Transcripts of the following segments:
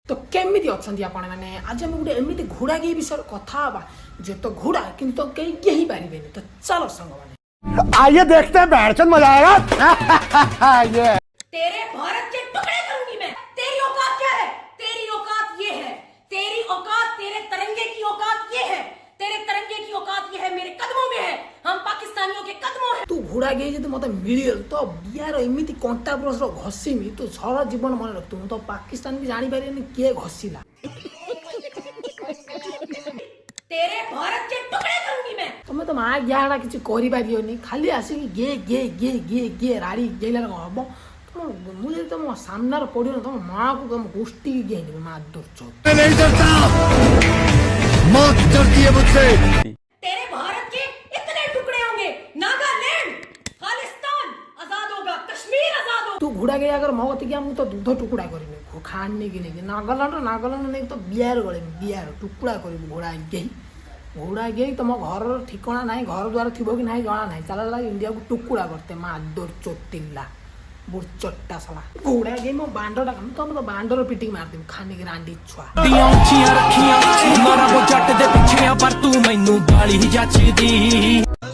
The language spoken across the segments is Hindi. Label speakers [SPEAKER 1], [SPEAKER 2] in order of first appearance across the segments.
[SPEAKER 1] तो केमिति अछंती आपण माने आज हम गुटे एमिति घोड़ा के विषय कथा हबा जे तो घोड़ा किंतु कहीं केही पारिबेनी। तो चलो संग माने
[SPEAKER 2] आइए देखते हैं बैठचंद मजा आएगा। ये
[SPEAKER 3] तेरे भारत के टुकड़े करूंगी मैं। तेरी औकात क्या है? तेरी औकात ये है, तेरी औकात, तेरे तिरंगे की औकात ये है, तेरे तिरंगे की औकात ये है, मेरे कदमों में है, हम पाकिस्तानियों के कदमों है।
[SPEAKER 1] तू घोड़ा गई जे मते मिलियल तो बियार एमिति कंटा ब्रश घसीमी तो सारा जीवन मन रखतु तो पाकिस्तान भी जानी पारेनी के घसीला।
[SPEAKER 3] तेरे भारत के टुकड़े करूंगी मैं।
[SPEAKER 1] तमे तो माँ ज्ञाड़ा किसी करि पारियोनी खाली आसिक गे गे गे गे गे राड़ी गेला हम मुझे तुम सामने पड़ो ना तुम माँ को तुम गोष्ठी गे माँ दुर्चोत
[SPEAKER 2] नहीं डरता, मौत डरती है मुझसे।
[SPEAKER 3] तेरे भारत के इतने टुकड़े होंगे, नागालैंड, खालिस्तान आजाद होगा, कश्मीर आजाद होगा।
[SPEAKER 1] तू घोड़ा गया अगर मगत गया मुझे तो दूध टुकड़ा करी खाने की नहीं नागालैंड नहीं तो बिहार गले बिहार टुकड़ा करी घोड़ा गई तुम घर ठिकाना ना घर द्वार थी कि ना जना ना चल इंडिया को टुकड़ा करते माँ दौर चोटिल्ला बुढ़ चट्टा सला घोड़ा गई मो बांडर तुम तो बांडर पिटिंग मार दी खाने की रांडी छुआ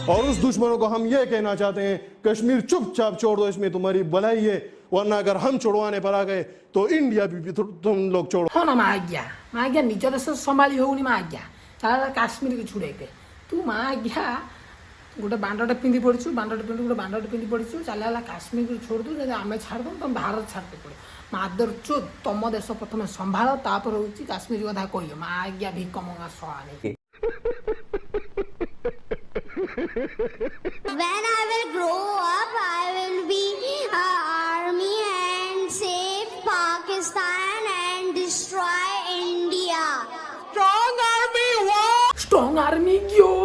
[SPEAKER 4] और उस दुश्मनों को हम ये कहना चाहते हैं कश्मीर चुपचाप छोड़ दो, इसमें तुम्हारी भलाई है, वरना अगर हम छोड़वाने पर आ गए तो इंडिया भी तुम लोग छोड़ो।
[SPEAKER 1] हाँ ना माँ गया निज देश संभाली होनी माँ गया चला काश्मीर की छुड़े के तू माँ गया गोटे बांडटे पिंधि पड़ू बांडटे पिंधि गोटे बांडटे पिंधि पड़ू चला काश्मीर को छोड़ दू आम छाड़द तुम भारत छाड़ते पड़ो मादर चो तुम देश प्रथम संभाल तापर हूँ काश्मीर कथा कह माँ गया भिक मंगा सहा नहीं।
[SPEAKER 5] When I will grow up, I will be army and save Pakistan and destroy India.
[SPEAKER 1] Strong army क्यों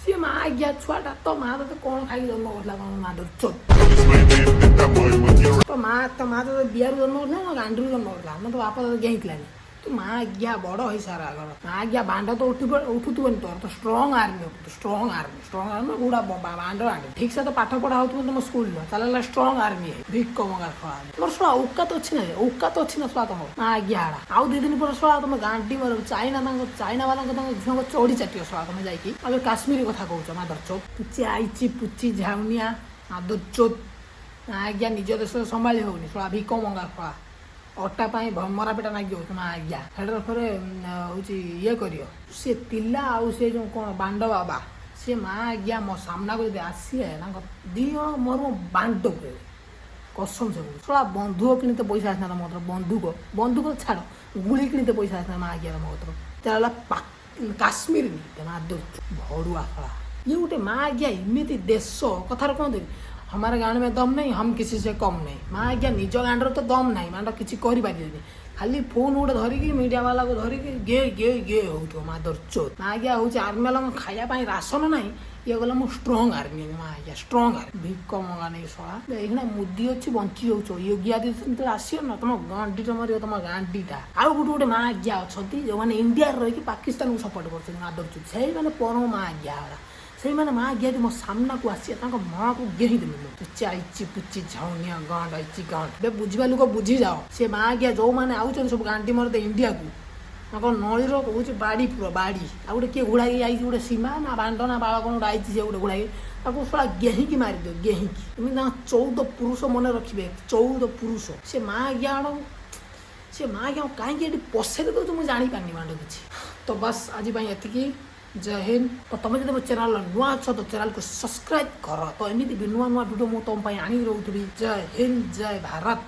[SPEAKER 1] सी माँ गया छुआटा तो माँ तो कौन खाई जन्म करला मादर चो तो माँ तो बिहार जन्म करना गांधी जन्म करला मैं तो बापा तो गई तू माँ गया बड़ हो सारा घर माँ गया बांड तो उठुथुन तोर तो स्ट्रॉन्ग आर्मी गुड़ा बांड ठीक से तो पाठ पढ़ा हो तुम स्कूल चल स्ट्रॉन्ग आर्मी है भिक मंगा खा तुम शोड़ा औकात अच्छी ना औकात अच्छी ना शोड़ा तुम माँ गया आउ 2 दिन पर शोड़ा तुम गांडी मार चाइना वाला झुआ चढ़ी चाटियो शोड़ा तुम जाकि अगर काश्मीर कथा कौच माँ दरचोत पुची आईची पुची झाउनिया मादर चोत माँ गया निज देश संभाली होनी शोड़ा भिक मंगा खा अटा पाई मरा पेटा नागी तुम आज्ञा हेडर फरे हूँ ये करियो से पिला आउ से जो कौन बांड बाबा से माँ आज्ञा मो सामना को आसी है ना दी मोर मो बांट कसम से थोड़ा बंधुक किणते पैसा आसना मतलब बंधुक छाड़ गुड़ी किणते पैसा आसना माँ आज्ञा मतलब चला काश्मीर माँ भड़ुआ खड़ा ये गोटे माँ आज्ञा एमती देश कथार कहते हमारे गाँव में दम नहीं हम किसी से कम नहीं माँ आज्ञा निज गाँव तो दम नहीं माँ किसी कर खाली फोन गोटे धरिकी मीडिया वाला को धरिकी गे गे गे हो मादर चोत माँ आज्ञा हूँ आर्मी वाला खायापी राशन नहीं ये गला मो स्ट्रॉन्ग आर्मी माँ आज्ञा स्ट्रॉन्ग आर्मी भिक मंगा नहीं शला ये मुदी अच्छी बंची हो योगी आदित्य आसियो ना तुम गांडीटा मार तुम गांडीटा आउ गोटे गोटे माँ आज्ञा अच्छा जो मैंने इंडिया रही पाकिस्तान को सपोर्ट कर मादर चोत से मैंने परम माँ आज्ञा से मैंने माँ गया मो सामना को आसी माँ को गेही देमी चाइची पुची झाउनिया गांड आईची गांड बुझा लोक बुझी जाओ से माँ गया जो मैंने आउन सब गांडी मरते इंडिया को नईर कौच बाड़ी पूरा बाड़ी आ गोटे किए घोड़ा आई गोटे सीमा ना बांड ना बाड़ कौन गोटे आई से गोटे घोड़ा ताको थोड़ा गेहिकी मारिदियो गेहिकी तुम 14 पुरुष मन रखिए 14 पुरुष से माँ गया से माँ गया कहीं पशे तो तुम जापारे बांड किसी तो बस आज ये जय हिंद। तो तुम जो मो चैनल नुआ अच्छ तो चैनल को सब्सक्राइब कर तो एमती भी नुआ नुआ वीडियो मुझे तुम आनी रोथी। जय हिंद जय भारत।